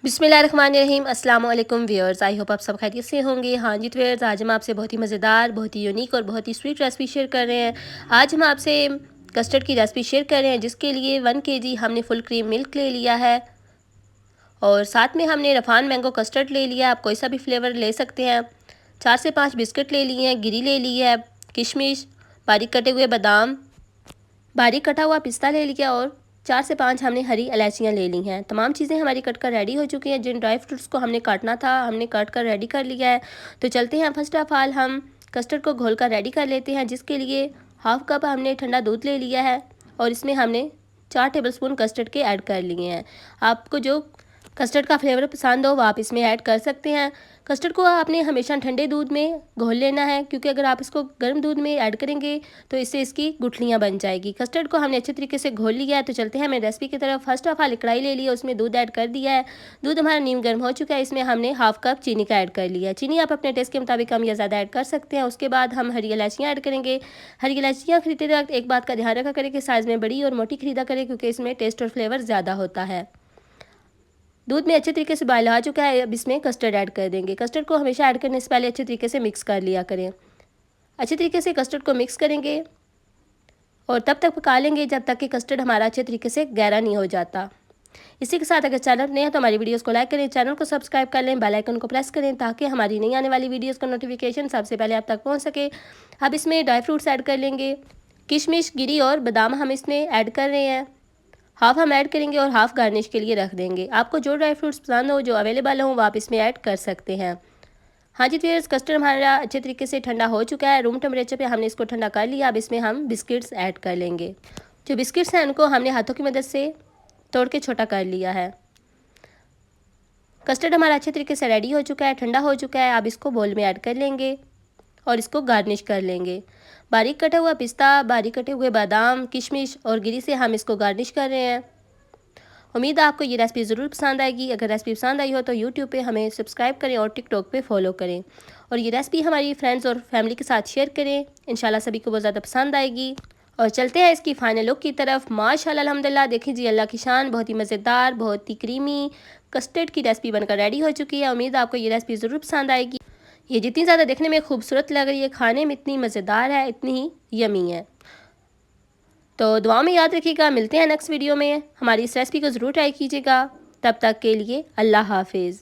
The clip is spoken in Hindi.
बिस्मिल्लाहिर्रहमानिर्रहीम अस्सलाम वालेकुम व्यूअर्स। आई होप आप सब खैरियत से होंगे। हाँ जी व्यूअर्स, आज हम आपसे बहुत ही मज़ेदार, बहुत ही यूनिक और बहुत ही स्वीट रेसिपी शेयर कर रहे हैं। आज हम आपसे कस्टर्ड की रेसिपी शेयर कर रहे हैं, जिसके लिए 1 केजी हमने फुल क्रीम मिल्क ले लिया है और साथ में हमने रफान मैंगो कस्टर्ड ले लिया। आप कोई सा भी फ्लेवर ले सकते हैं। 4 से 5 बिस्किट ले लिए हैं, गिरी ले ली है, किशमिश, बारीक कटे हुए बादाम, बारीक कटा हुआ पिस्ता ले लिया और 4 से 5 हमने हरी इलायचियाँ ले ली हैं। तमाम चीज़ें हमारी कट कर रेडी हो चुकी हैं। जिन ड्राई फ्रूट्स को हमने काटना था हमने काट कर रेडी कर लिया है। तो चलते हैं, फर्स्ट ऑफ ऑल हम कस्टर्ड को घोल कर रेडी कर लेते हैं, जिसके लिए हाफ़ कप हमने ठंडा दूध ले लिया है और इसमें हमने 4 टेबलस्पून कस्टर्ड के ऐड कर लिए हैं। आपको जो कस्टर्ड का फ्लेवर पसंद हो वो आप इसमें ऐड कर सकते हैं। कस्टर्ड को आपने हमेशा ठंडे दूध में घोल लेना है, क्योंकि अगर आप इसको गर्म दूध में ऐड करेंगे तो इससे इसकी गुठलियाँ बन जाएगी। कस्टर्ड को हमने अच्छे तरीके से घोल लिया है। तो चलते हैं हमें रेसिपी की तरफ। फर्स्ट ऑफ ऑल कढ़ाई ले लिया, उसमें दूध ऐड कर दिया है। दूध हमारा नीम गर्म हो चुका है। इसमें हमने हाफ़ कप चीनी का ऐड कर लिया है। चीनी आप अपने टेस्ट के मुताबिक कम या ज़्यादा ऐड कर सकते हैं। उसके बाद हम हरी इलायचियाँ ऐड करेंगे। हरी इलायचियाँ खरीदते वक्त एक बात का ध्यान रखा करें कि साइज़ में बड़ी और मोटी खरीदा करें, क्योंकि इसमें टेस्ट और फ्लेवर ज़्यादा होता है। दूध में अच्छे तरीके से बॉयल आ चुका है। अब इसमें कस्टर्ड ऐड कर देंगे। कस्टर्ड को हमेशा ऐड करने से पहले अच्छे तरीके से मिक्स कर लिया करें। अच्छे तरीके से कस्टर्ड को मिक्स करेंगे और तब तक पका लेंगे जब तक कि कस्टर्ड हमारा अच्छे तरीके से गहरा नहीं हो जाता। इसी के साथ अगर चैनल नए हैं तो हमारी वीडियोस को लाइक करें, चैनल को सब्सक्राइब कर लें, बेल आइकन को प्रेस करें, ताकि हमारी नई आने वाली वीडियोस का नोटिफिकेशन सबसे पहले आप तक पहुंच सके। अब इसमें ड्राई फ्रूट्स ऐड कर लेंगे। किशमिश, गिरी और बादाम हम इसमें ऐड कर रहे हैं। हाफ़ हम ऐड करेंगे और हाफ़ गार्निश के लिए रख देंगे। आपको जो ड्राई फ्रूट्स पसंद हो, जो अवेलेबल हो, वो आप इसमें ऐड कर सकते हैं। हाँ जी व्यूअर्स, कस्टर्ड हमारा अच्छे तरीके से ठंडा हो चुका है। रूम टेम्परेचर पे हमने इसको ठंडा कर लिया। अब इसमें हम बिस्किट्स ऐड कर लेंगे। जो बिस्किट्स हैं उनको हमने हाथों की मदद से तोड़ के छोटा कर लिया है। कस्टर्ड हमारा अच्छे तरीके से रेडी हो चुका है, ठंडा हो चुका है। अब इसको बोल में ऐड कर लेंगे और इसको गार्निश कर लेंगे। बारीक कटा हुआ पिस्ता, बारीक कटे हुए बादाम, किशमिश और गिरी से हम इसको गार्निश कर रहे हैं। उम्मीद है आपको ये रेसिपी ज़रूर पसंद आएगी। अगर रेसिपी पसंद आई हो तो यूट्यूब पे हमें सब्सक्राइब करें और टिकटॉक पे फॉलो करें और ये रेसिपी हमारी फ्रेंड्स और फैमिली के साथ शेयर करें। इंशाल्लाह सभी को बहुत ज़्यादा पसंद आएगी। और चलते हैं इसकी फाइनल लुक की तरफ। माशाल्लाह अल्हम्दुलिल्लाह, देखिए जी, अल्लाह की शान, बहुत ही मज़ेदार, बहुत ही क्रीमी कस्टर्ड की रेसिपी बनकर रेडी हो चुकी है। उम्मीद है आपको ये रेसिपी ज़रूर पसंद आएगी। ये जितनी ज़्यादा देखने में खूबसूरत लग रही है, खाने में इतनी मज़ेदार है, इतनी ही यमी है। तो दुआ में याद रखिएगा। मिलते हैं नेक्स्ट वीडियो में। हमारी इस रेसिपी को ज़रूर ट्राई कीजिएगा। तब तक के लिए अल्लाह हाफिज़।